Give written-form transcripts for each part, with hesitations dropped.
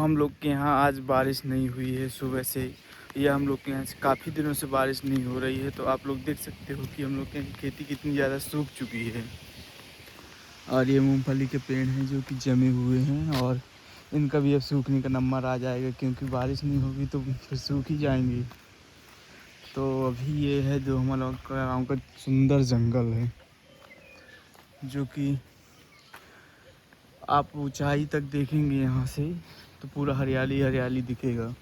हम लोग के यहाँ आज बारिश नहीं हुई है सुबह से, या हम लोग के यहाँ से काफ़ी दिनों से बारिश नहीं हो रही है। तो आप लोग देख सकते हो कि हम लोग के यहाँ खेती कितनी ज़्यादा सूख चुकी है। और ये मूंगफली के पेड़ हैं जो कि जमे हुए हैं, और इनका भी अब सूखने का नंबर आ जाएगा, क्योंकि बारिश नहीं होगी तो फिर सूख ही जाएंगे। तो अभी ये है जो हमारा गाँव का सुंदर जंगल है, जो कि आप ऊंचाई तक देखेंगे यहाँ से तो पूरा हरियाली हरियाली दिखेगा।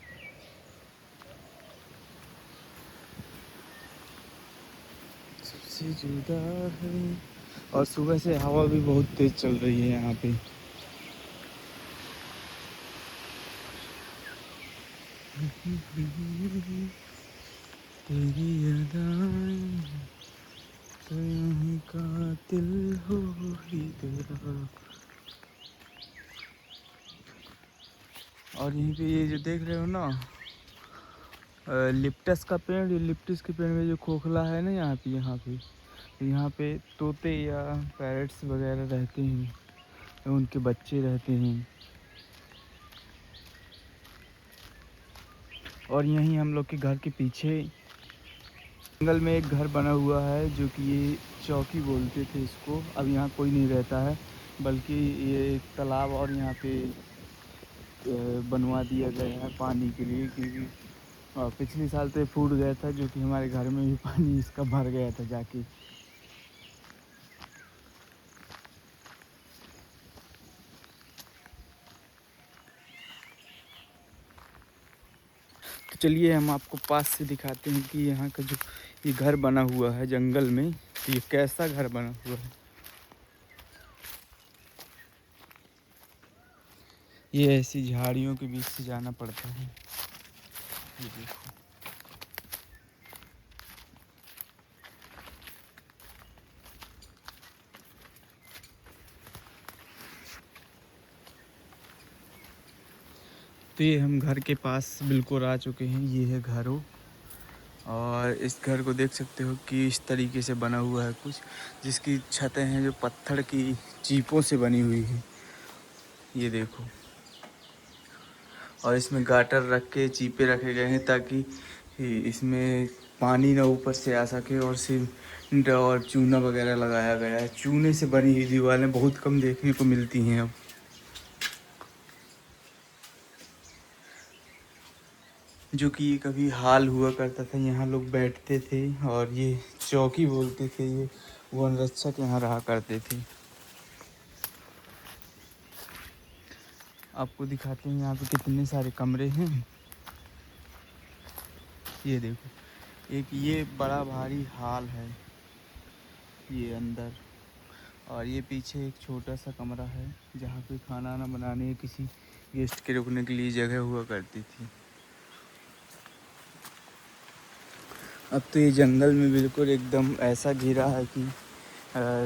सबसे जुदा है। और सुबह से हवा भी बहुत तेज चल रही है यहाँ पे। तेरी अदाएं तो यूं ही कातिल हो ही तेरा। और यहीं पे ये जो देख रहे हो ना, लिप्टस का पेड़, ये लिप्टस के पेड़ में जो खोखला है ना यहाँ पे तोते या पैरट्स वगैरह रहते हैं, उनके बच्चे रहते हैं। और यहीं हम लोग के घर के पीछे जंगल में एक घर बना हुआ है, जो कि ये चौकी बोलते थे इसको। अब यहाँ कोई नहीं रहता है, बल्कि ये एक तालाब और यहाँ पे बनवा दिया गया है पानी के लिए, क्योंकि पिछले साल तो ये फूट गया था, जो कि हमारे घर में भी पानी इसका भर गया था जाके। तो चलिए हम आपको पास से दिखाते हैं कि यहाँ का जो ये घर बना हुआ है जंगल में, तो ये कैसा घर बना हुआ है। ये ऐसी झाड़ियों के बीच से जाना पड़ता है। ये देखो। तो ये हम घर के पास बिल्कुल आ चुके हैं। ये है घर हो, और इस घर को देख सकते हो कि इस तरीके से बना हुआ है कुछ, जिसकी छतें हैं जो पत्थर की चीपों से बनी हुई है। ये देखो। और इसमें गाटर रख के चीपे रखे गए हैं, ताकि इसमें पानी ना ऊपर से आ सके। और सीमेंट और चूना वगैरह लगाया गया है। चूने से बनी हुई दीवारें बहुत कम देखने को मिलती हैं अब। जो कि ये कभी हाल हुआ करता था, यहाँ लोग बैठते थे, और ये चौकी बोलते थे। ये वन रक्षक यहाँ रहा करते थे। आपको दिखाते हैं यहाँ पे कितने सारे कमरे हैं। ये देखो, एक ये बड़ा भारी हॉल है ये अंदर, और ये पीछे एक छोटा सा कमरा है, जहाँ पे खाना वाना बनाने या किसी गेस्ट के रुकने के लिए जगह हुआ करती थी। अब तो ये जंगल में बिल्कुल एकदम ऐसा घिरा है कि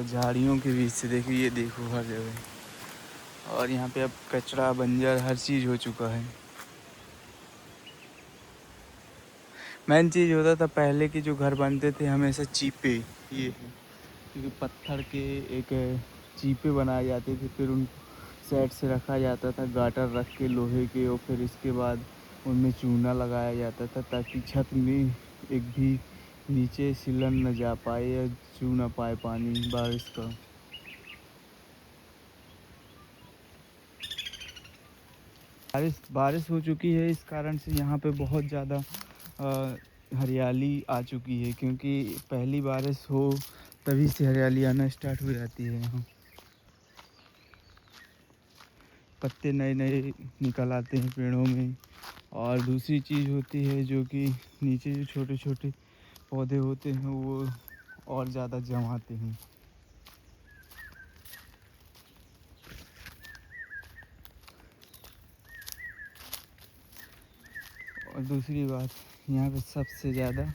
झाड़ियों के बीच से देखिए, ये देखो हर जगह। और यहाँ पे अब कचरा बंजर हर चीज़ हो चुका है। मेन चीज़ होता था पहले के जो घर बनते थे हमेशा चीपे, ये क्योंकि पत्थर के एक चीपे बनाए जाते थे, फिर उन साइड से रखा जाता था गाटर रख के लोहे के, और फिर इसके बाद उनमें चूना लगाया जाता था, ताकि छत में एक भी नीचे सिलन न जा पाए या छू ना पाए पानी बारिश का। बारिश बारिश हो चुकी है, इस कारण से यहाँ पे बहुत ज़्यादा हरियाली आ चुकी है, क्योंकि पहली बारिश हो तभी से हरियाली आना स्टार्ट हो जाती है यहाँ। पत्ते नए नए निकल आते हैं पेड़ों में। और दूसरी चीज़ होती है, जो कि नीचे जो छोटे छोटे पौधे होते हैं वो और ज़्यादा जमाते हैं। और दूसरी बात, यहाँ पे सबसे ज़्यादा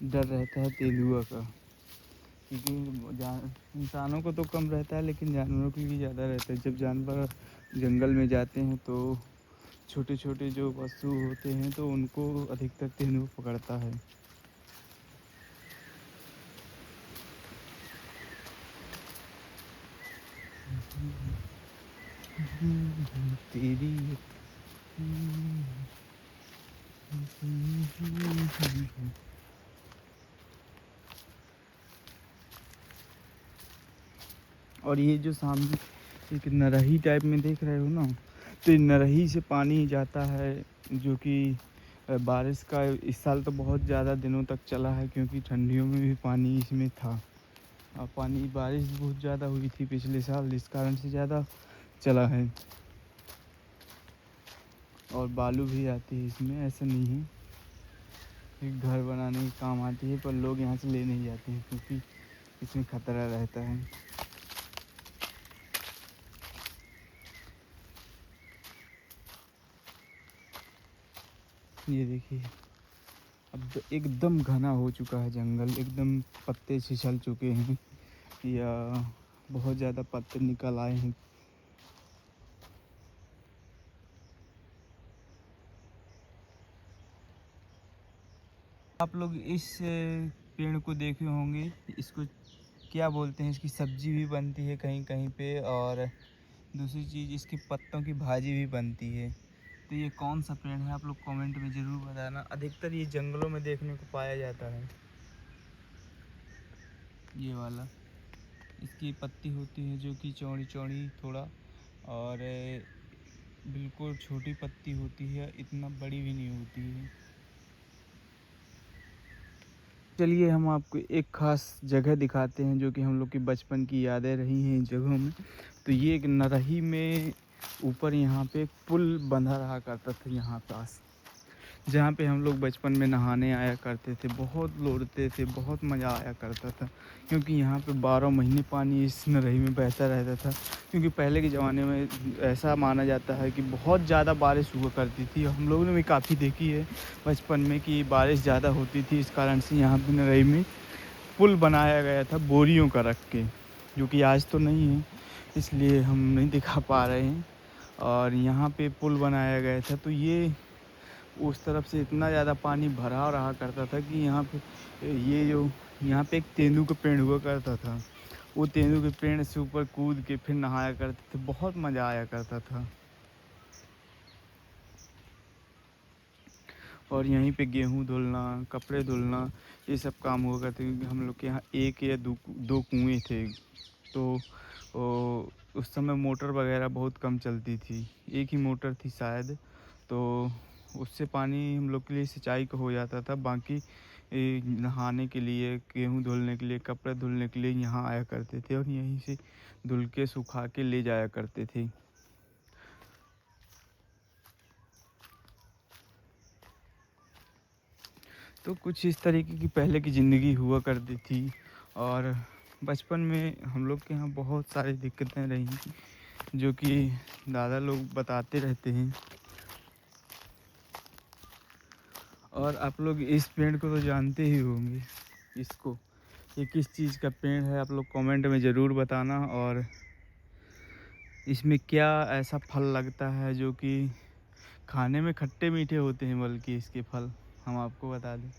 डर रहता है तेंदुआ का, क्योंकि इंसानों को तो कम रहता है, लेकिन जानवरों की भी ज़्यादा रहता है। जब जानवर जंगल में जाते हैं तो छोटे छोटे जो पशु होते हैं तो उनको अधिकतर तेंदुआ पकड़ता है। तेरी और ये जो सामने एक नरही टाइप में देख रहे हो ना, तो ये नरही से पानी जाता है, जो कि बारिश का इस साल तो बहुत ज़्यादा दिनों तक चला है, क्योंकि ठंडियों में भी पानी इसमें था। और पानी बारिश बहुत ज़्यादा हुई थी पिछले साल, इस कारण से ज़्यादा चला है। और बालू भी आती है इसमें, ऐसा नहीं है। एक घर बनाने के काम आती है, पर लोग यहाँ से ले नहीं जाते हैं क्योंकि इसमें खतरा रहता है। ये देखिए, अब एकदम घना हो चुका है जंगल, एकदम पत्ते छिछल चुके हैं या बहुत ज़्यादा पत्ते निकल आए हैं। आप लोग इस पेड़ को देखे होंगे, इसको क्या बोलते हैं, इसकी सब्जी भी बनती है कहीं कहीं पे, और दूसरी चीज़ इसके पत्तों की भाजी भी बनती है। तो ये कौन सा पेड़ है, आप लोग कमेंट में ज़रूर बताना। अधिकतर ये जंगलों में देखने को पाया जाता है, ये वाला। इसकी पत्ती होती है जो कि चौड़ी चौड़ी थोड़ा, और बिल्कुल छोटी पत्ती होती है, इतना बड़ी भी नहीं होती है। चलिए हम आपको एक ख़ास जगह दिखाते हैं जो कि हम लोग की बचपन की यादें रही हैं इन जगहों में। तो ये एक नरही में ऊपर यहाँ पे एक पुल बंधा रहा करता था यहाँ पास, जहाँ पे हम लोग बचपन में नहाने आया करते थे, बहुत लोटते थे, बहुत मज़ा आया करता था, क्योंकि यहाँ पे 12 महीने पानी इस नरही में बहता रहता था। क्योंकि पहले के ज़माने में ऐसा माना जाता है कि बहुत ज़्यादा बारिश हुआ करती थी। हम लोगों ने भी काफ़ी देखी है बचपन में कि बारिश ज़्यादा होती थी, इस कारण से यहाँ पर नरही में पुल बनाया गया था बोरियों का रख के, जो कि आज तो नहीं है, इसलिए हम नहीं दिखा पा रहे हैं। और यहाँ पे पुल बनाया गया था, तो ये उस तरफ से इतना ज़्यादा पानी भरा रहा करता था कि यहाँ पे ये जो यहाँ पे एक तेंदू का पेड़ हुआ करता था, वो तेंदू के पेड़ से ऊपर कूद के फिर नहाया करते थे, बहुत मज़ा आया करता था। और यहीं पे गेहूँ धुलना, कपड़े धुलना, ये सब काम हुआ करते, क्योंकि हम लोग के यहाँ एक या दो कुएँ थे। तो उस समय मोटर वगैरह बहुत कम चलती थी, एक ही मोटर थी शायद, तो उससे पानी हम लोग के लिए सिंचाई का हो जाता था। बाकी नहाने के लिए, गेहूँ धुलने के लिए, कपड़े धुलने के लिए यहाँ आया करते थे, और यहीं से धुल के सुखा के ले जाया करते थे। तो कुछ इस तरीके की पहले की ज़िंदगी हुआ करती थी। और बचपन में हम लोग के यहाँ बहुत सारी दिक्कतें रही, जो कि दादा लोग बताते रहते हैं। और आप लोग इस पेड़ को तो जानते ही होंगे, इसको, ये किस चीज़ का पेड़ है, आप लोग कमेंट में ज़रूर बताना। और इसमें क्या ऐसा फल लगता है जो कि खाने में खट्टे मीठे होते हैं, बल्कि इसके फल हम आपको बता दें,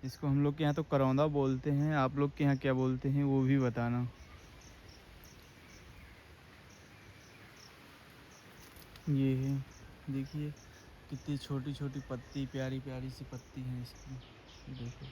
इसको हम लोग के यहाँ तो करौंदा बोलते हैं, आप लोग के यहाँ क्या बोलते हैं वो भी बताना। ये है, देखिए कितनी छोटी छोटी पत्ती, प्यारी प्यारी सी पत्ती है इसकी, देखो।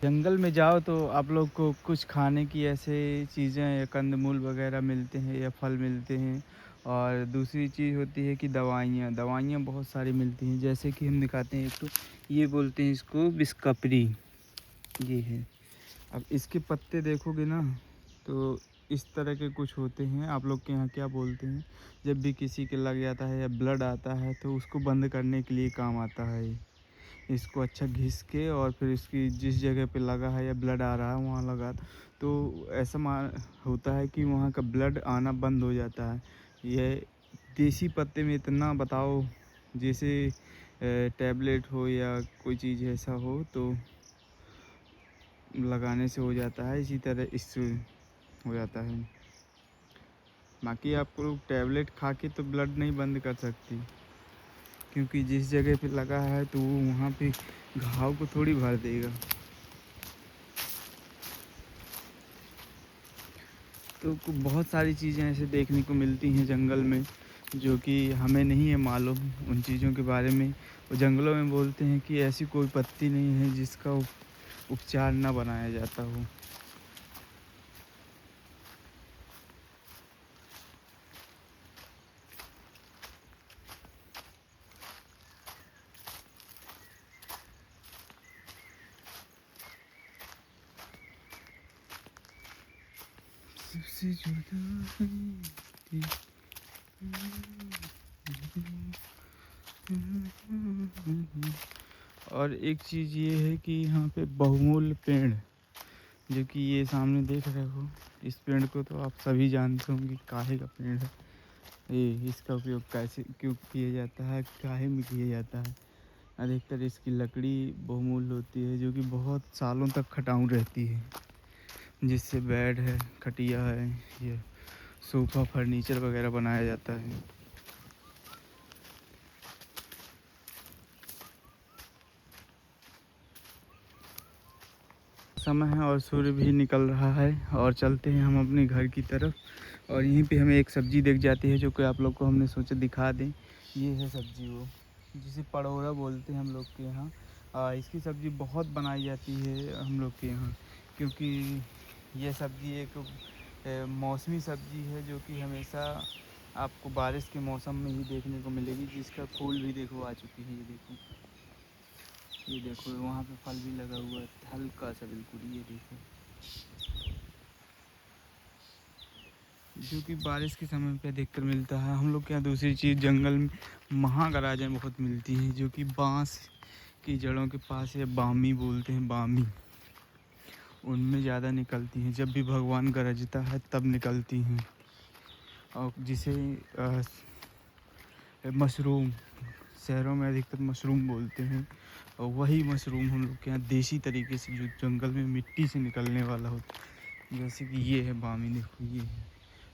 जंगल में जाओ तो आप लोग को कुछ खाने की ऐसे चीज़ें या कंदमूल वगैरह मिलते हैं या फल मिलते हैं। और दूसरी चीज़ होती है कि दवाइयाँ दवाइयाँ बहुत सारी मिलती हैं, जैसे कि हम दिखाते हैं। एक तो ये बोलते हैं इसको बिस्कपरी, ये है। अब इसके पत्ते देखोगे ना, तो इस तरह के कुछ होते हैं, आप लोग के यहाँ क्या बोलते हैं। जब भी किसी के लग जाता है या ब्लड आता है, तो उसको बंद करने के लिए काम आता है। इसको अच्छा घिस के, और फिर इसकी जिस जगह पे लगा है या ब्लड आ रहा है वहाँ लगा, तो ऐसा होता है कि वहाँ का ब्लड आना बंद हो जाता है। यह देसी पत्ते में इतना बताओ, जैसे टैबलेट हो या कोई चीज़ ऐसा हो तो लगाने से हो जाता है, इसी तरह इससे हो जाता है। बाकी आपको टैबलेट खा के तो ब्लड नहीं बंद कर सकती, क्योंकि जिस जगह पे लगा है तो वो वहाँ पे घाव को थोड़ी भर देगा। तो बहुत सारी चीज़ें ऐसे देखने को मिलती हैं जंगल में जो कि हमें नहीं है मालूम उन चीज़ों के बारे में। वो जंगलों में बोलते हैं कि ऐसी कोई पत्ती नहीं है जिसका उपचार ना बनाया जाता हो। सबसे जुदा है तेरी। और एक चीज़ ये है कि यहाँ पे बहुमूल्य पेड़ जो कि ये सामने देख रहे हो, इस पेड़ को तो आप सभी जानते होंगे काहे का पेड़ है ये। इसका उपयोग कैसे क्यों किया जाता है, काहे में किया जाता है? अधिकतर इसकी लकड़ी बहुमूल्य होती है जो कि बहुत सालों तक खटाऊ रहती है, जिससे बेड है, खटिया है, ये सोफ़ा फर्नीचर वगैरह बनाया जाता है। समय है और सूर्य भी निकल रहा है और चलते हैं हम अपने घर की तरफ। और यहीं पे हमें एक सब्ज़ी दिख जाती है जो कि आप लोग को हमने सोचा दिखा दें। ये है सब्ज़ी, वो जिसे पड़ोरा बोलते हैं हम लोग के यहाँ। इसकी सब्ज़ी बहुत बनाई जाती है हम लोग के यहाँ, क्योंकि ये सब्ज़ी एक मौसमी सब्ज़ी है जो कि हमेशा आपको बारिश के मौसम में ही देखने को मिलेगी। जिसका फूल भी देखो आ चुकी है, ये देखो वहाँ पे फल भी लगा हुआ है हल्का सा, बिल्कुल ये देखो, जो कि बारिश के समय पे देखकर मिलता है। हम लोग के यहाँ दूसरी चीज़ जंगल में महागराजें बहुत मिलती हैं जो कि बांस की जड़ों के पास, या बामी बोलते हैं, बामी, उनमें ज़्यादा निकलती हैं। जब भी भगवान गरजता है तब निकलती हैं। और जिसे मशरूम, शहरों में अधिकतर मशरूम बोलते हैं, और वही मशरूम हम लोग के यहाँ देसी तरीके से जो जंगल में मिट्टी से निकलने वाला होता है, जैसे कि ये है बामी, देखो ये है।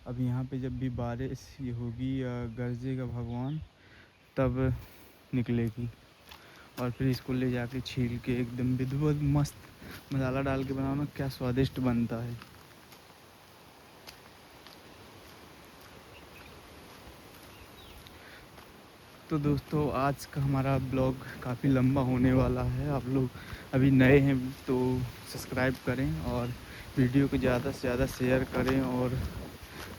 अब यहाँ पे जब भी बारिश ये होगी या गरजेगा भगवान तब निकलेगी। और फिर इसको ले जाके छील के एकदम विधिवत मस्त मसाला डाल के बनाओ ना, क्या स्वादिष्ट बनता है। तो दोस्तों आज का हमारा ब्लॉग काफ़ी लंबा होने वाला है। आप लोग अभी नए हैं तो सब्सक्राइब करें और वीडियो को ज़्यादा से ज़्यादा शेयर करें, और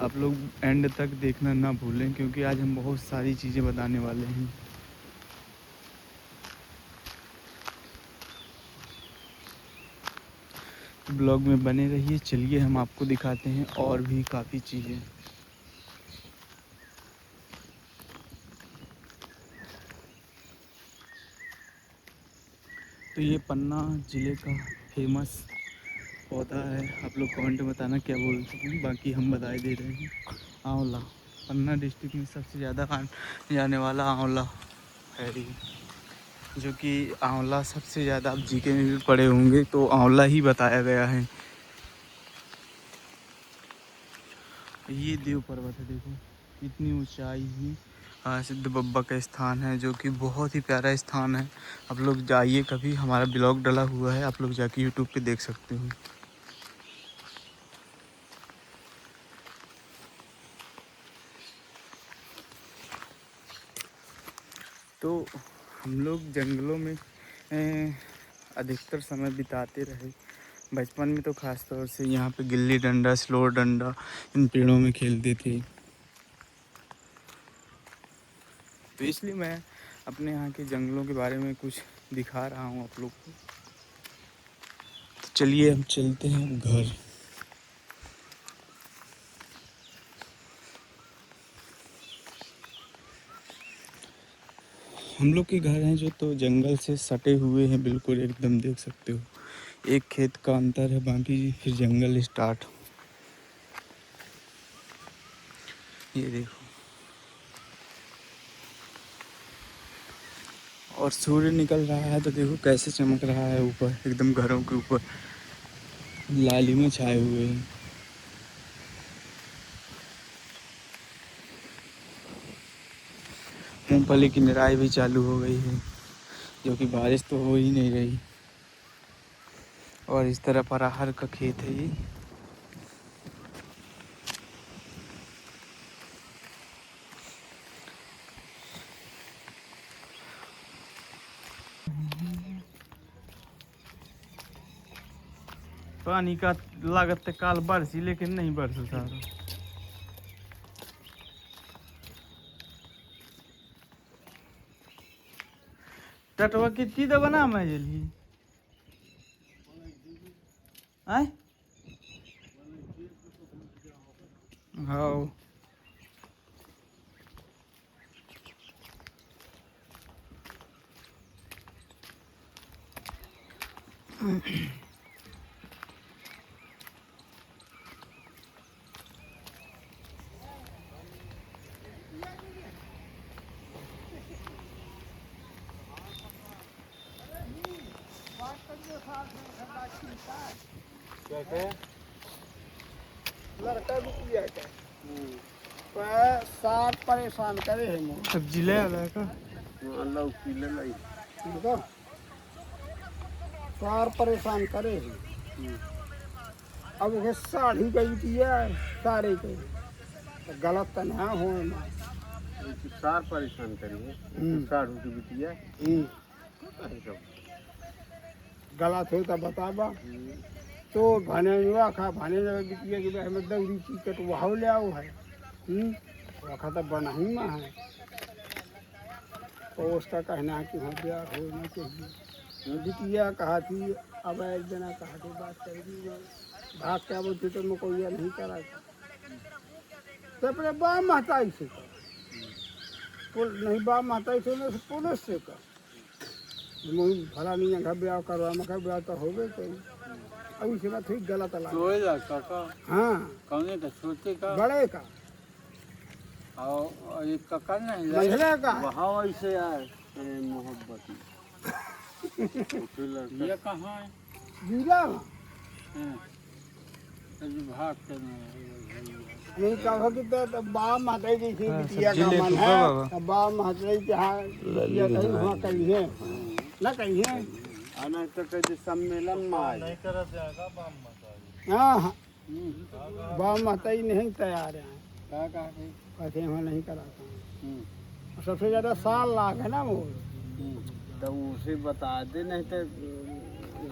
आप लोग एंड तक देखना ना भूलें क्योंकि आज हम बहुत सारी चीज़ें बताने वाले हैं। ब्लॉग में बने रहिए। चलिए हम आपको दिखाते हैं और भी काफ़ी चीज़ें। तो ये पन्ना ज़िले का फेमस पौधा है। आप लोग कमेंट में बताना क्या बोलते हैं, बाकी हम बताए दे रहे हैं। आंवला, पन्ना डिस्ट्रिक्ट में सबसे ज़्यादा खाने जाने वाला आंवला है ये, जो कि आंवला सबसे ज़्यादा, आप जीके में भी पढ़े होंगे तो आंवला ही बताया गया है। ये देव पर्वत है, देखो इतनी ऊंचाई ही सिद्ध बब्बा का स्थान है, जो कि बहुत ही प्यारा स्थान है। आप लोग जाइए कभी, हमारा ब्लॉग डला हुआ है, आप लोग जाके यूट्यूब पे देख सकते हो। तो हम लोग जंगलों में अधिकतर समय बिताते रहे। बचपन में तो ख़ास तौर से यहाँ पे गिल्ली डंडा, स्लो डंडा इन पेड़ों में खेलते थे। तो इसलिए मैं अपने यहाँ के जंगलों के बारे में कुछ दिखा रहा हूँ आप लोग को। तो चलिए हम चलते हैं घर। हम लोग के घर हैं जो तो जंगल से सटे हुए हैं, बिल्कुल एकदम देख सकते हो। एक खेत का अंतर है, बाकी फिर जंगल स्टार्ट। ये देखो, और सूर्य निकल रहा है तो देखो कैसे चमक रहा है ऊपर, एकदम घरों के ऊपर लालिमा छाए हुए हैं। मूंगफली की निराई भी चालू हो गई है, जो कि बारिश तो हो ही नहीं रही। और इस तरफ अरहर का खेत है ये। पानी का लागत काल बरसी लेकिन नहीं बरसा सारा। टटवा कितनी तो बना मैं जल्दी आए हाँ लड़का भी किया क्या साथ परेशान करे है मोर सब्जी ले आया का लौकी ले लाई देखो सार परेशान करे है अब ये साड़ी गई किया सारे के तो गलत तो ना हो ना सार परेशान करिए साड़ू की बिटिया गलत हो तो बताबा तो भने हुआ खा भने बिटिया की हमें दौड़ी की के तो वहाँ ले आओ है वहाँ तो बना ही में है तो उसका कहना है कि हाँ प्यार होना चाहिए बिटिया कहा थी अब एक जना कहा थी बात करेगी भाग क्या बोलती तो मैं कोई नहीं करा तो अपने बा महताई से कर नहीं बा महताई से नहीं पुलिस से कर मुझे भला नहीं है ब्याह करवा मैं ब्याह तो हो गए कहीं अब इसे बात ठीक गलत लगा काका हाँ कौन का छोटे का बड़े का और ये काका नहीं मंझले का वहाँ वैसे यार मोहब्बत ये कहाँ है जीरा भाग के नहीं कहो कि तो बा महताई जैसे बिटिया का मन है तो बा महताई जहाँ बिटिया कहीं वहाँ कहीं है ना कहीं है आना तो कहते सम्मेलन में आए हाँ हाँ बा महताई नहीं तैयार है क्या कहा कहते वहाँ नहीं कराता हूँ सबसे ज़्यादा साल लाख है ना वो तो उसे बता दे नहीं तो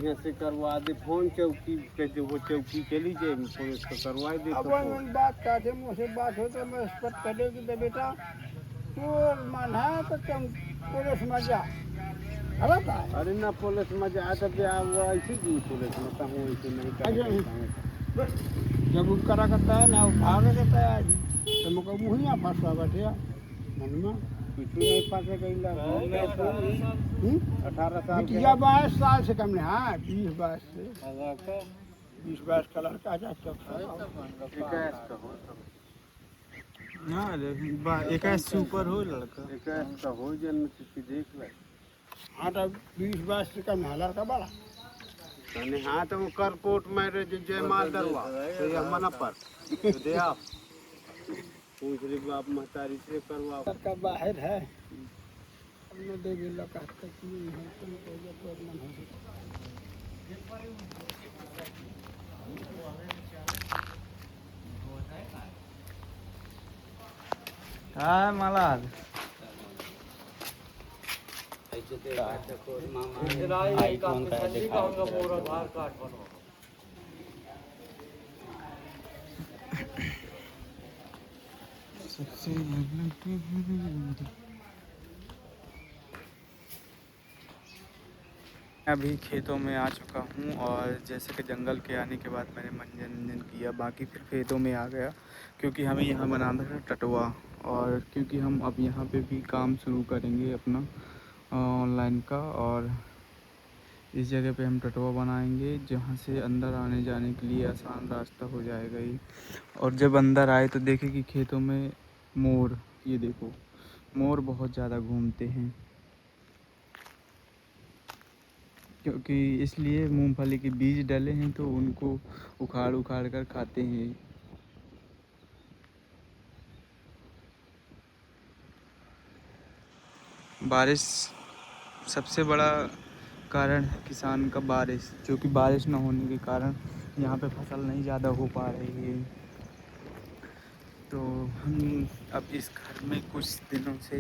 यहाँ से करवा दे फोन चौकी कहते वो चौकी चली जाए पुलिस को करवा दे अब वही बात कहते मुझसे बात हो तो मैं इस पर करेगी तो बेटा तो मन है तो तुम पुलिस में जा गलत है अरे ना पुलिस में जा तो ब्याह वो ऐसी जी पुलिस में तो हूँ ऐसे नहीं कर जब वो करा करता है ना वो भाग करता है तो मुझको मुहिया फंसा बैठे मन में कुछ नहीं पाते कहीं 18 साल बिटिया 22 साल से कम नहीं हाँ 20-22 से 20-22 का लड़का जाता हाँ एक सुपर हो लड़का एक हो जन्म की देख ले हाँ तो 20-22 से कम है लड़का बड़ा हाँ तो वो कर कोर्ट मैरिज जयमाल दरवा तो ये मना पर दे आप पूछ रही बाप महतारी से करवा लड़का बाहर है अपने देवी लगा तक नहीं है तुमको जब मन हो हाँ मलाद सबसे अभी खेतों में आ चुका हूँ और जैसे कि जंगल के आने के बाद मैंने मनोरंजन किया बाकी फिर खेतों में आ गया क्योंकि हमें यहाँ बनाना था टटवा और क्योंकि हम अब यहाँ पे भी काम शुरू करेंगे अपना ऑनलाइन का और इस जगह पे हम टटवा बनाएंगे जहाँ से अंदर आने जाने के लिए आसान रास्ता हो जाएगा ही। और जब अंदर आए तो देखें कि खेतों में मोर, ये देखो मोर बहुत ज़्यादा घूमते हैं क्योंकि इसलिए मूंगफली के बीज डले हैं तो उनको उखाड़ उखाड़ कर खाते हैं। बारिश सबसे बड़ा कारण है किसान का बारिश, जो कि बारिश न होने के कारण यहाँ पे फसल नहीं ज़्यादा हो पा रही है। तो हम अब इस घर में कुछ दिनों से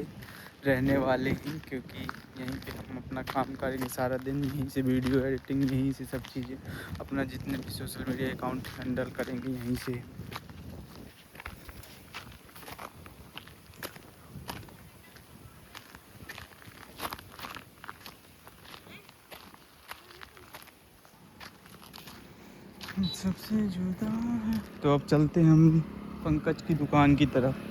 रहने वाले हैं, क्योंकि यहीं पे हम अपना काम करेंगे सारा दिन, यहीं से वीडियो एडिटिंग, यहीं से सब चीज़ें, अपना जितने भी सोशल मीडिया अकाउंट हैंडल करेंगे यहीं से। सबसे जुदा है। तो अब चलते हैं हम पंकज की दुकान की तरफ।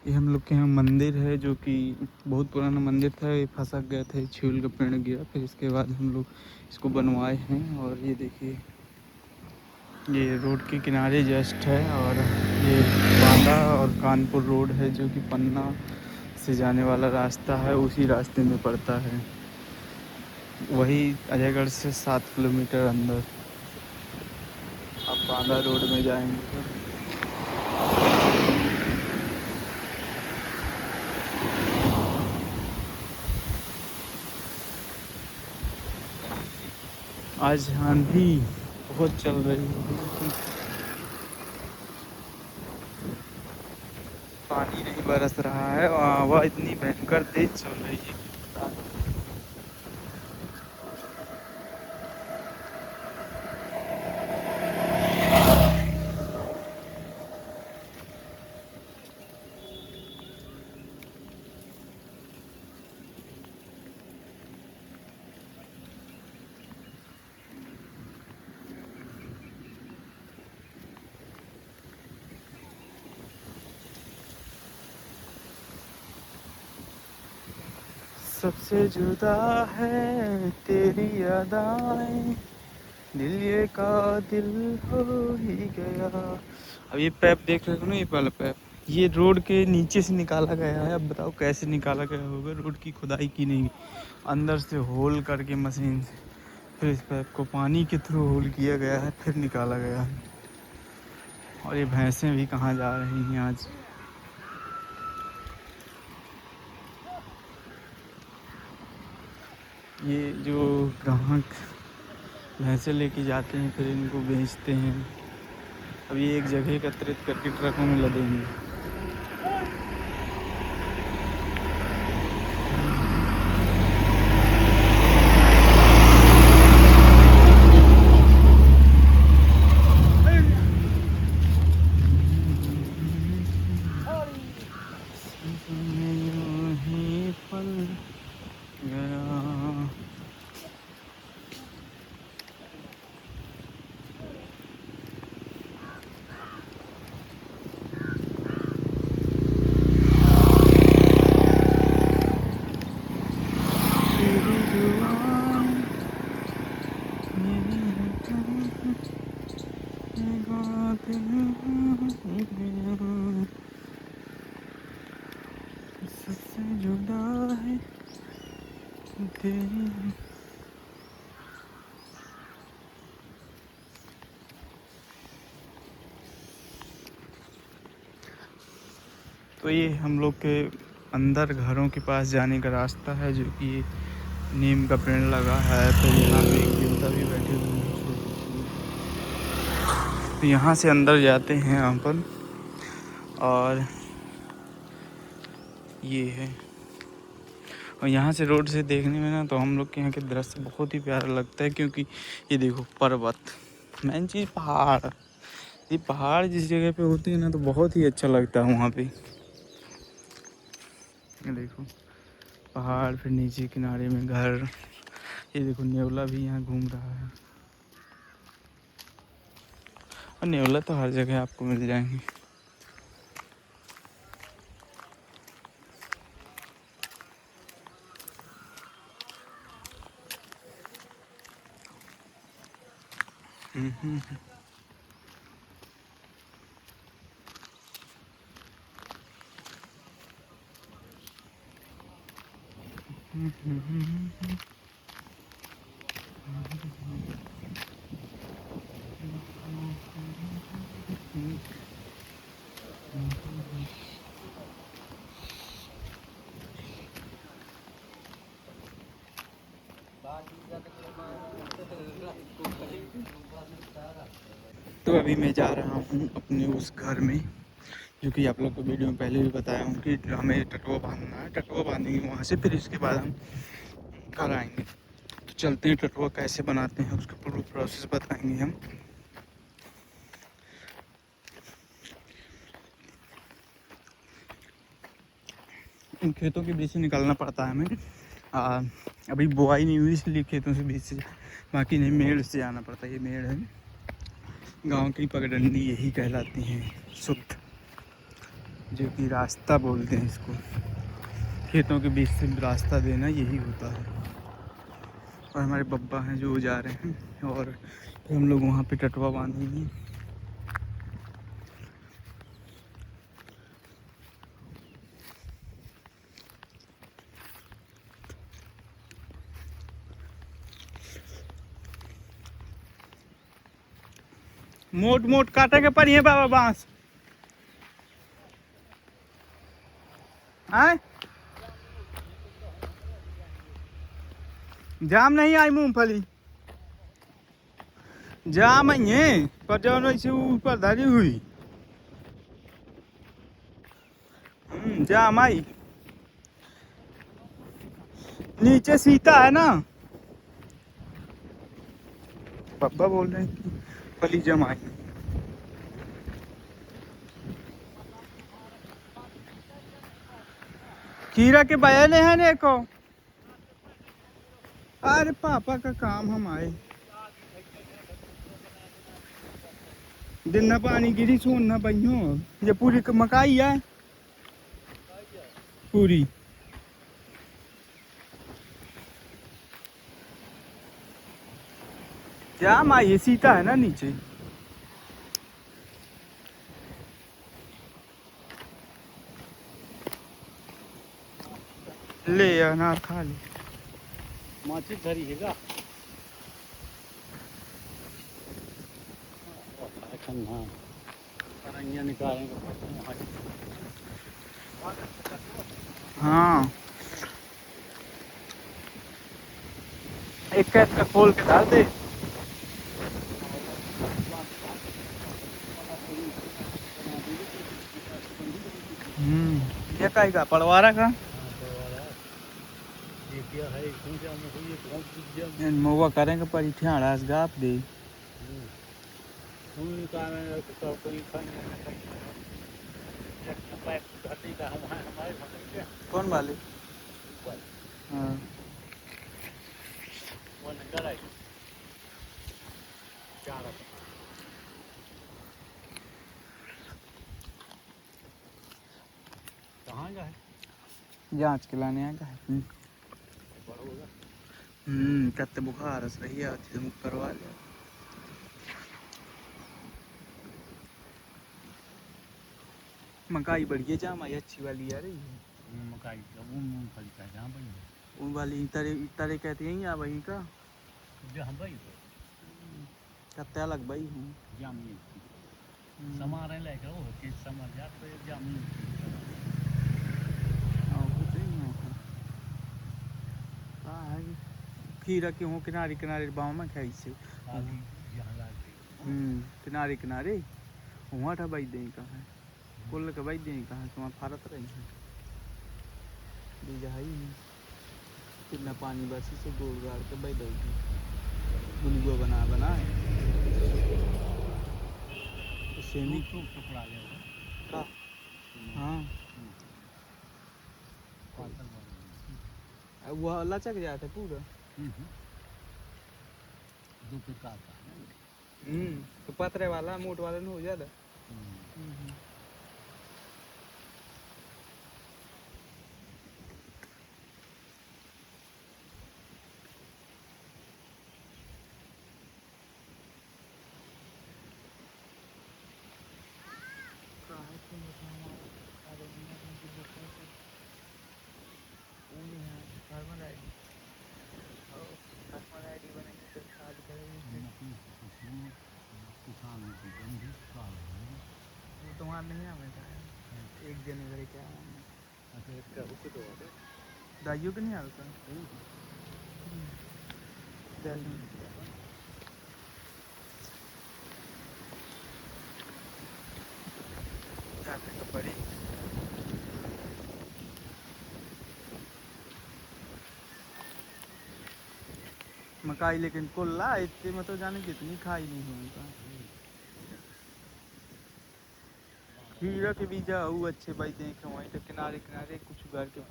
ये हम लोग के यहाँ मंदिर है, जो कि बहुत पुराना मंदिर था। ये फंसक गया था, छील का पेड़ गिरा, फिर इसके बाद हम लोग इसको बनवाए हैं। और ये देखिए, ये रोड के किनारे जस्ट है, और ये बांदा और कानपुर रोड है, जो कि पन्ना से जाने वाला रास्ता है, उसी रास्ते में पड़ता है। वही अजयगढ़ से 7 किलोमीटर अंदर। अब बांदा रोड में जाएंगे तो आज आंधी बहुत चल रही है, पानी नहीं बरस रहा है और हवा इतनी भयंकर तेज चल रही है। सबसे जुदा है तेरी अदाएं, दिल ये कातिल हो ही गया। अब ये पैप देख रहे हो ना, ये वाला पैप, ये रोड के नीचे से निकाला गया है। अब बताओ कैसे निकाला गया होगा, रोड की खुदाई की नहीं, अंदर से होल करके मशीन से, फिर इस पैप को पानी के थ्रू होल किया गया है, फिर निकाला गया है। और ये भैंसें भी कहाँ जा रही हैं आज। ये जो ग्राहक भैंसे लेके जाते हैं, फिर इनको बेचते हैं। अब ये एक जगह एकत्रित करके ट्रकों में लदेंगे। यूं ही पल गया। सबसे जुदा है तेरी। तो ये हम लोग के अंदर घरों के पास जाने का रास्ता है, जो कि नीम का पेड़ लगा है। तो यहाँ पे एक देवता भी बैठे हुए हैं छोटे से। तो यहाँ से अंदर जाते हैं अपन, और ये है और यहाँ से रोड से देखने में ना तो हम लोग के यहाँ के दृश्य बहुत ही प्यारा लगता है, क्योंकि ये देखो पर्वत, मेन चीज़ पहाड़। ये पहाड़ जिस जगह पे होते हैं ना तो बहुत ही अच्छा लगता है वहाँ पे। ये देखो पहाड़, फिर नीचे किनारे में घर। ये देखो नेवला भी यहाँ घूम रहा है, और नेवला तो हर जगह आपको मिल जाएंगे। हम्म। तो अभी मैं जा रहा हूँ अपने उस घर में, जो कि आप लोग को वीडियो में पहले भी बताया हूँ कि हमें टटुआ बांधना है। टटुआ बांधेंगे वहाँ से, फिर इसके बाद हम घर आएंगे। तो चलते हैं, टटुआ कैसे बनाते हैं उसका पूरा प्रोसेस बताएंगे हम। इन खेतों के बीच से निकालना पड़ता है हमें। अभी बुआई नहीं हुई इसलिए खेतों से बीच से, बाकी नहीं मेड़ से आना पड़ता है। ये मेड़ है, गांव की पगडंडी यही कहलाती हैं शुद्ध, जो कि रास्ता बोलते हैं इसको। खेतों के बीच से रास्ता देना यही होता है। और हमारे बब्बा हैं जो जा रहे हैं, और फिर हम लोग वहाँ पे टटुआ बांधेंगे। मोट मोट काटे के पड़ी है बाबा बांस। आए जाम नहीं आई मूंगफली, जाम आई है पर जौन ऐसे ऊपर धरी हुई। जाम आई, नीचे सीता है ना। पापा बोल रहे हैं कि फली जम आई। खीरा के बयाने हैं देखो। अरे पापा का काम हम आए, दिन न पानी गिरी सोन न बहियो। ये पूरी मकाई है पूरी। क्या माँ, ये सीता है ना नीचे। ले अनार खा ले। माची धरी है का हाँ करंगिया निकालेंगे। हाँ एक कैस का खोल के डाल दे। क्या कहेगा पड़वारा का मोवा करेंगे पर इठाड़ा गाप दे। कौन वाले? हाँ जांच के लाने आएगा। कत्ते बुखार सही आती तुम करवा ले। मकाई बढ़िया जाम आई अच्छी वाली यार। मकाई वो मूंगफली का जहाँ बनी उन वाली तारे तारे कहते हैं या वहीं का जहाँ भाई कत्ते अलग भाई हूँ जामी समारे लेकर वो कि समझ जा तो जामी खीरा के हूँ किनारे किनारे बाव में खाई से किनारे किनारे वहाँ था भाई दें कहाँ है कुल के भाई दें कहाँ तुम्हारा भारत रही है दी जाए कितना पानी बरसी से गोल गाड़ के बैठ गई बुलबुआ बना बना सेमी टुकड़ा ले का हाँ अब वो लचक जाता है पूरा। दो प्रकार का तो पतरे वाला मोट वाला नहीं हो जाता। तुम्हारा नहीं आ बेटा एक जनवरी क्या दाइयों के नहीं आता पड़ी मकाई लेकिन कोल्ला इतने मतलब जाने कितनी खाई नहीं हुई उनका हीरा के बीजा वो अच्छे भाई देखे वहीं तो किनारे किनारे कुछ घर के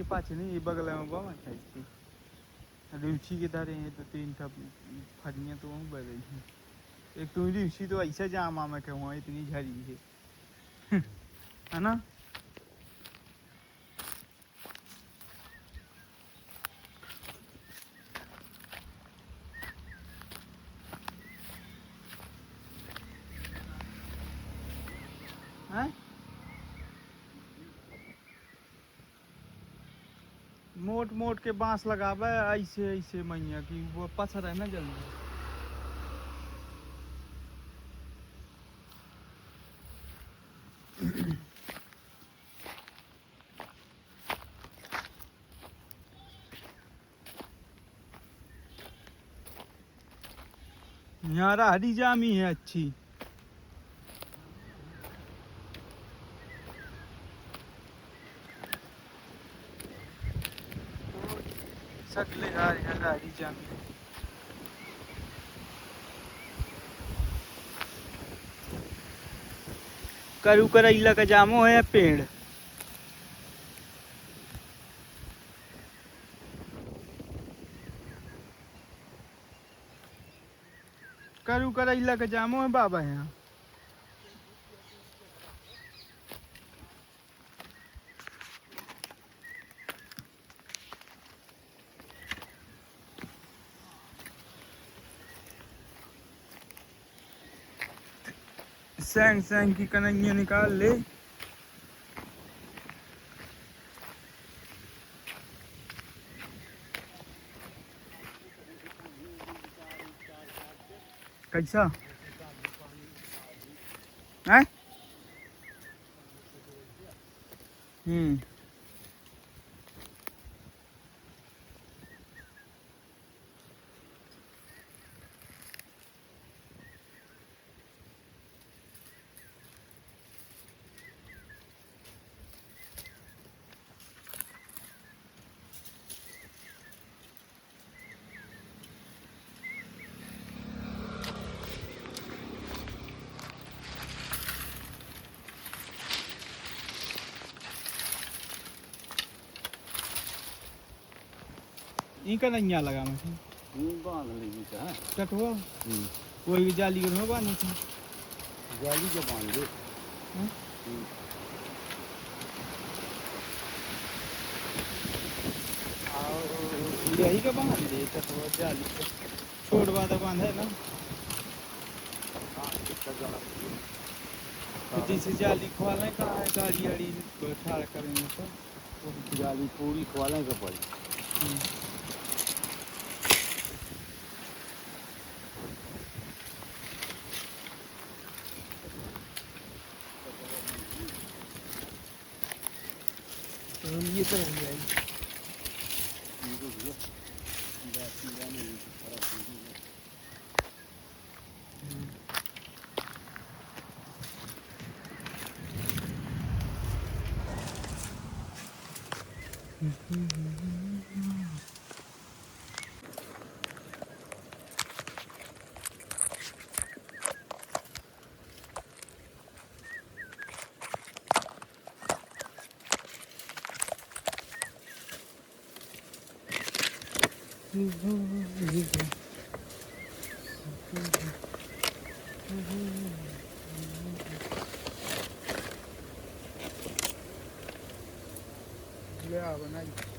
पाछे नहीं ये बगल में बाबा था इसकी रुचि के दारे हैं तो 3 ठप फरियाँ तो वहीं बढ़ रही हैं एक तो रुचि तो ऐसा जाम आम के वहाँ इतनी झरी है ना। मोट मोट के बांस लगावे ऐसे ऐसे मैया की वो पसर है ना जल्दी यहाँ हरी जामी है अच्छी सकले हरी जामी करू करैला का जामो है पेड़ करू करैला का जामो है बाबा यहाँ सैंग सैंग की कन्हैया निकाल ले कैसा है इनका नहीं लगा मैं बांध लेंगे क्या कटवा कोई भी जाली को बांधे थे जाली के बांध दे यही का बांध दे कटवा जाली को छोड़ बाधा बांधा है ना जैसे जाली खोलें कहाँ है गाड़ी आड़ी ठाड़ करेंगे तो जाली पूरी खोलें के पड़ी ये तो हो गया ही। ले आ बनाई।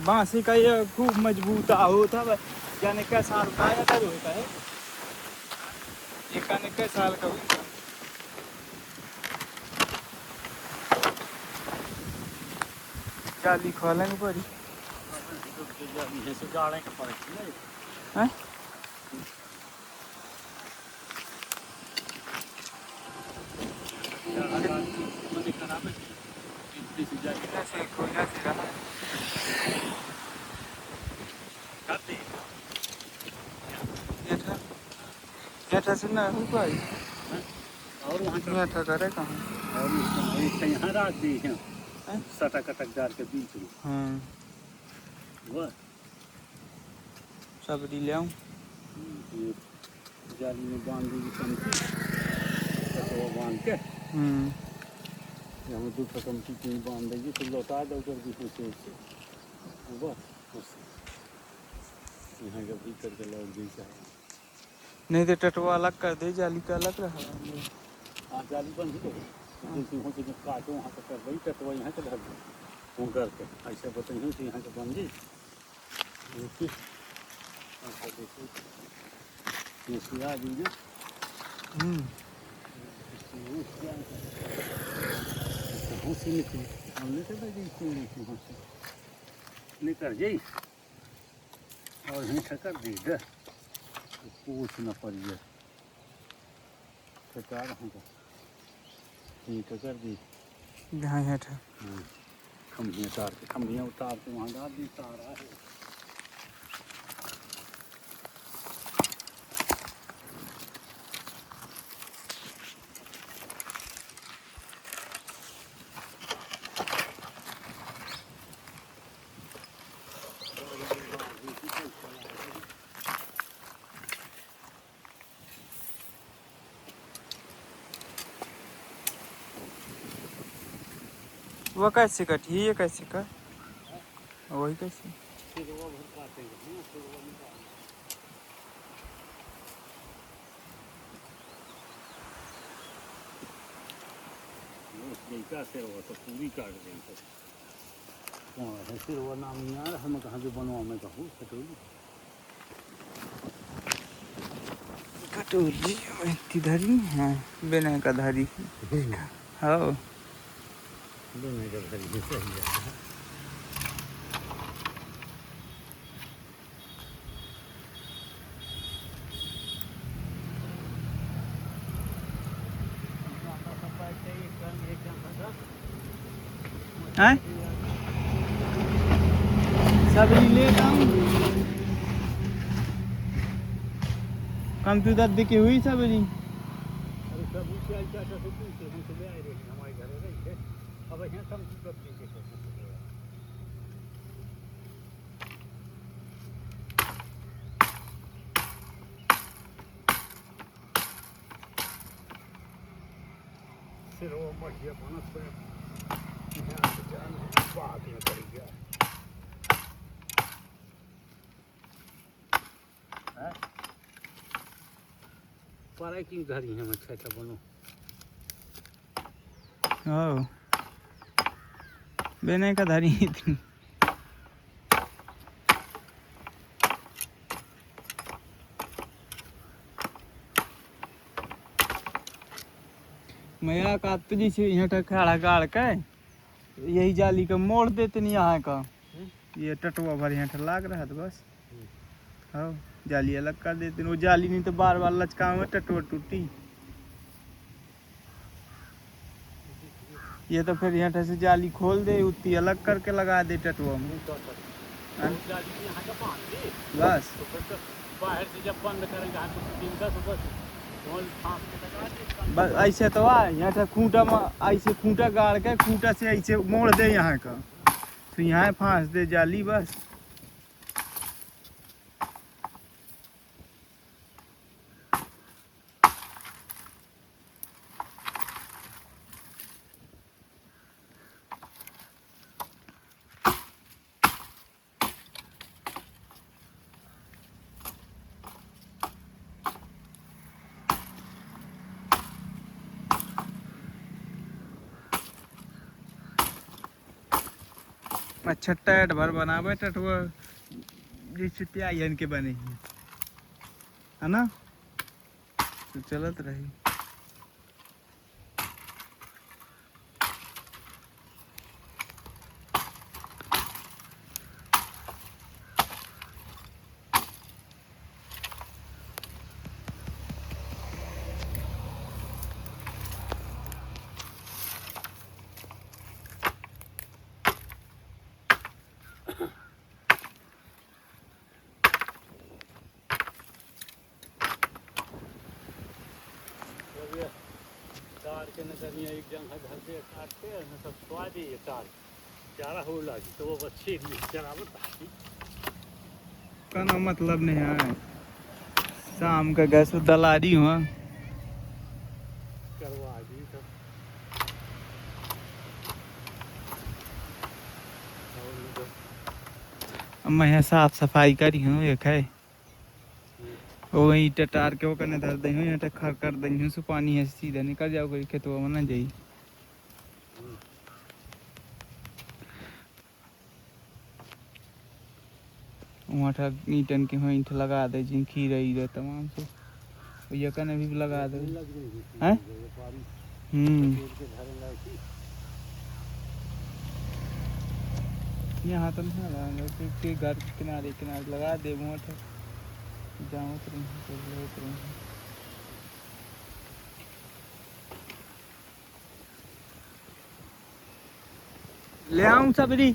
बांसी का ये खूब मजबूत होता है। जाने क्या साल का या कब होता है ये काने क्या साल का होता है। जाली खोलेंगे पड़ी हैं ऐसे खोलना से रहा है। यहाँ से ना हो पाई और वहाँ यहाँ ठा करे कहाँ और एक यहाँ राख दी है हैं? सटक अटकदार के बीच में हाँ वह सब ले आऊँ ये जाली में बांध दी कमती तो बांध के यहाँ दो कमती तीन बांध देगी तो लौटा दो कर दी से बस यहाँ जब भीतर के लौट गई चाहे नहीं तो टटवा अलग कर दे जाली का अलग रहा हाँ जाली बंद ही जैसे वहाँ से जब काटो वहाँ से कर वही टटवा यहाँ से धर दो वो करके ऐसे बताइए कि यहाँ से बंद ही ये सिरा दी ना कहाँ से निकली हमने तो लगी चूड़ी की वहाँ से निकल गई और यहीं ठकर दी इधर पूछ न पड़िए ठका रहूँगा यहीं ठकर दी यहाँ यहाँ ठा खम्भियाँ उतार के वहाँ डाल दी तारा है वो कैसे कटी ये कैसे कर वही कैसे फिर वो भर काटेंगे हाँ फिर वो निकाल जैसा से वो तो पूरी काट देंगे कौन है फिर वो नाम नहीं आ रहा हम कहाँ से बनवा मैं कहूँ कटोरी कटोरी इतनी धरी हाँ बिना का धरी हाँ दोनों का घर भी सही है हैं सब ले जाऊँ कंप्यूटर दिखी हुई सबरी अरे सब उससे अच्छा से पूछते हम से ले आए रहे हमारे घर रही थे अब यहाँ कंप्यूटर देखे फिर वो बढ़िया बनस पे यहाँ से जाने बात में पड़ गया पर की घड़ी है अच्छा अच्छा बनो हाँ बिना का धरी इतनी मैं का तुझी से यहाँ तक खड़ा गाड़ के यही जाली का मोड़ देते नहीं यहाँ का ये टटवा भर यहाँ लाग रहा था बस हाँ जाली अलग कर देते वो जाली नहीं तो बार बार लचका में टटवा टूटी ये तो फिर यहाँ से जाली खोल दे उतनी अलग करके लगा दे टटवा में बस बाहर से जब बंद करेंगे दिन का सुबह बस ऐसे तो आ यहाँ से खूंटा में ऐसे खूंटा गाड़ के खूंटा से ऐसे मोड़ दे यहाँ का तो यहाँ फांस दे जाली बस अच्छा टैट भर बनावे टटवा जैसे प्यायन के बने है ना तो चलत रही काट के न करनी एक जगह घर पे काटते हैं न सब खवा दिए चार चारा हो लगी तो वो बच्चे भी चरावत ताकि का ना मतलब नहीं है शाम का गैस दलारी हुआ करवा दी सब अब मैं यहाँ साफ सफाई करी हूँ एक है वो वही टटार के वो करने धर दी हूँ यहाँ खर कर दी हूँ सो पानी है सीधा निकल जाओ कोई खेतवा में ना जाई वहाँ ईटन के वहीं लगा दे जिन खीरा ईरा तमाम सो ये कने भी लगा दे हैं यहाँ तो नहीं लगा के घर के किनारे किनारे लगा दे वहाँ जाओ तो ले आऊं सबरी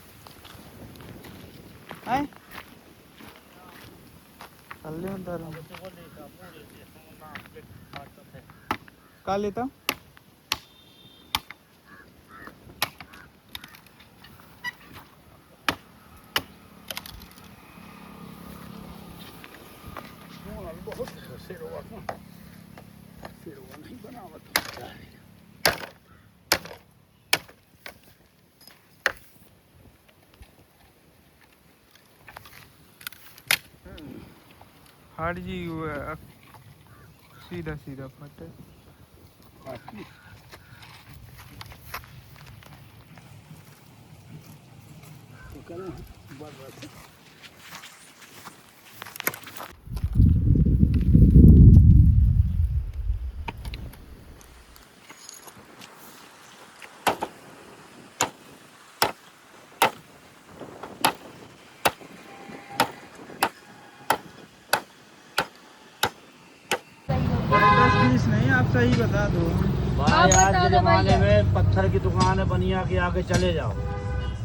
है ले अंदर का लेता बहुत सिरवा नहीं बनावत हार्ड जी सीधा सीधा फटे तो करें बस नहीं आप सही बता दो भाई आज के जमाने में पत्थर की दुकान है बनिया के आगे चले जाओ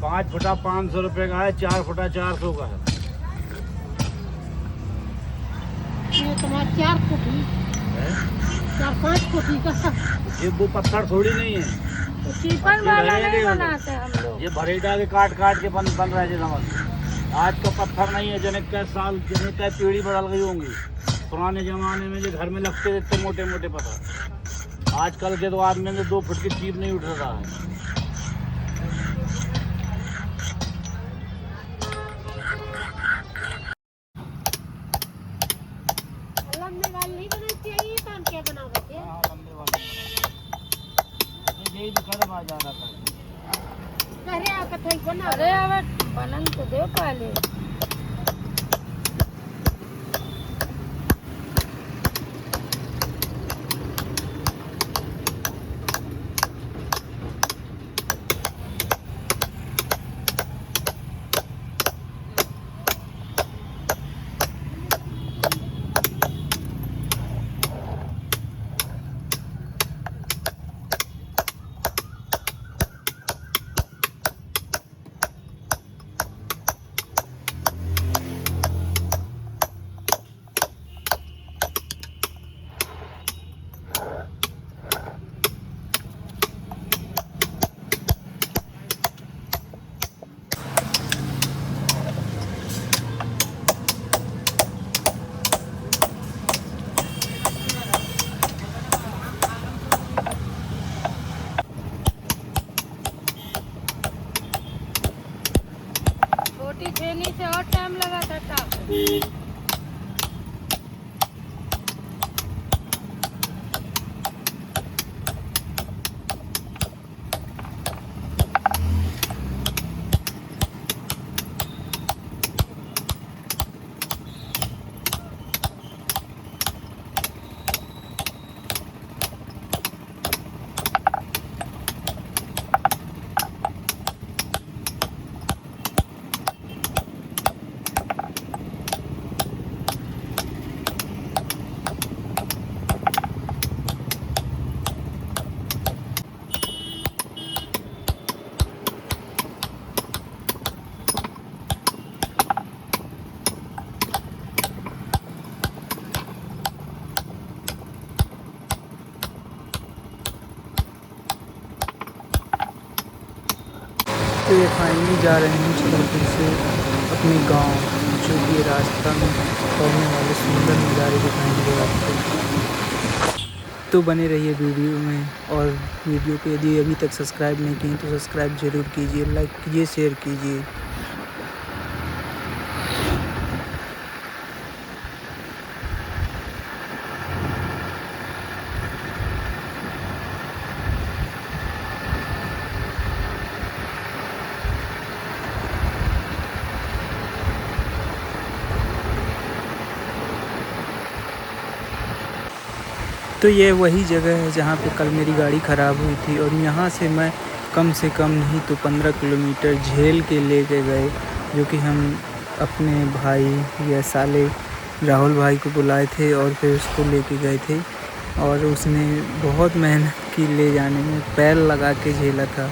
5 फुटा 500 रुपए का है 4 फुटा 400 का है ये तुम्हारा 4 फुट 4-5 फुट का ये वो पत्थर थोड़ी नहीं है तो चीपन वाला नहीं बनाते हम लोग ये भरेटा के काट के बन रहा है समझ आज का पत्थर नहीं है जने कै साल जने कै पीढ़ी बदल गई होंगी पुराने जमाने में जो घर में लगते थे इतने मोटे मोटे पत्थर आजकल के तो आदमी में 2 फुट की चीप नहीं उठ रहा है लंबे वाली नहीं बनाती है ये काम क्या बनावत है लंबे वाले यही दुकान में आ जाना था अरे आ कथई बना अरे अब बनन तो दे पहले छेनी से और टाइम लगा था तो ये फाइनली जा रहे हैं छतरपुर से अपने गांव, जो कि रास्ता में पड़ने वाले सुंदर नज़ारे दिखाएंगे आपको। तो बने रहिए वीडियो में, और वीडियो को यदि अभी तक सब्सक्राइब नहीं किए तो सब्सक्राइब ज़रूर कीजिए, लाइक कीजिए, शेयर कीजिए। तो ये वही जगह है जहाँ पे कल मेरी गाड़ी ख़राब हुई थी, और यहाँ से मैं कम से कम नहीं तो 15 किलोमीटर झेल के लेके गए, जो कि हम अपने भाई या साले राहुल भाई को बुलाए थे और फिर उसको लेके गए थे। और उसने बहुत मेहनत की ले जाने में, पैर लगा के झेला था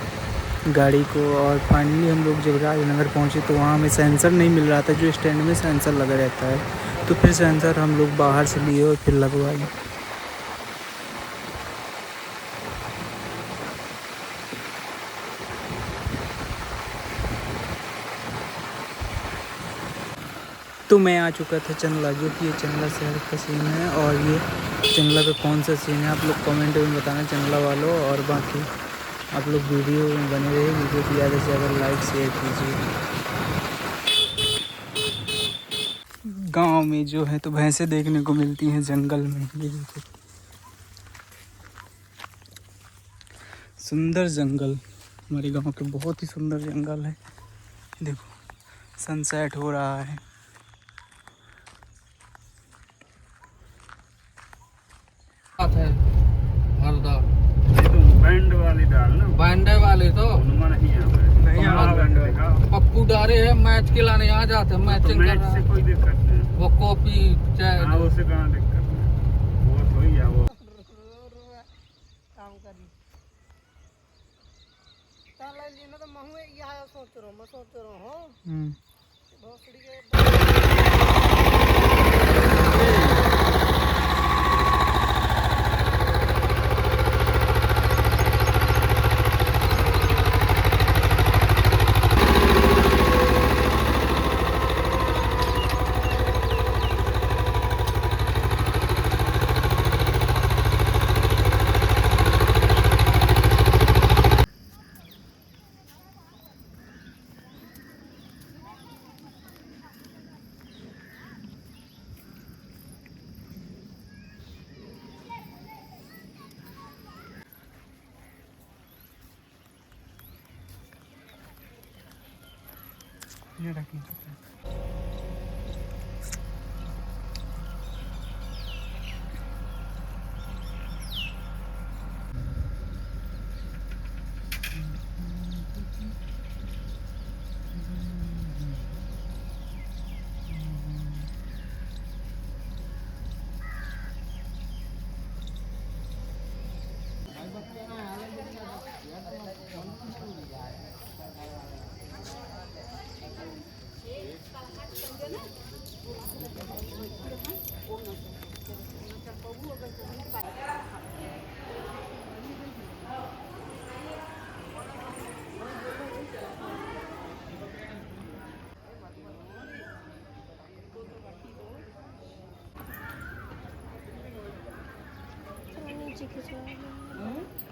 गाड़ी को। और फाइनली हम लोग जब राजनगर पहुँचे तो वहाँ हमें सेंसर नहीं मिल रहा था, जो स्टैंड में सेंसर लगा रहता है। तो फिर सेंसर हम लोग बाहर से लिए और फिर लगवाए। तो मैं आ चुका था चंदला, जो कि ये चंदला शहर का सीन है। और ये चंदला का कौन सा सीन है आप लोग कमेंट में बताना चंदला वालों। और बाकी आप लोग वीडियो में बने रहे, वीडियो को ज़्यादा से ज़्यादा लाइक शेयर कीजिए। गांव में जो है तो भैंसें देखने को मिलती हैं जंगल में। ये देखो सुंदर जंगल, हमारे गांव के बहुत ही सुंदर जंगल है। देखो सनसेट हो रहा है। है हरदा ये तो बैंड वाली डाल ना, बांडे वाले तो उनमें नहीं आ रहा नहीं आ रहा बैंड वाला। पप्पू डारे हैं, मैच खिलाने आ जाते हैं, तो मैचिंग कर मैच रहा से है। कोई दिक्कत नहीं, वो कॉपी चाहे हाँ उससे कहाँ दिक्कत है, वो थोड़ी है वो। काम करी ताला लेना तो महू यह सोच रहा हूँ, मैं सोच रहा हूँ भोसड़ी के ये रख लीजिए। नीचे खिंचवा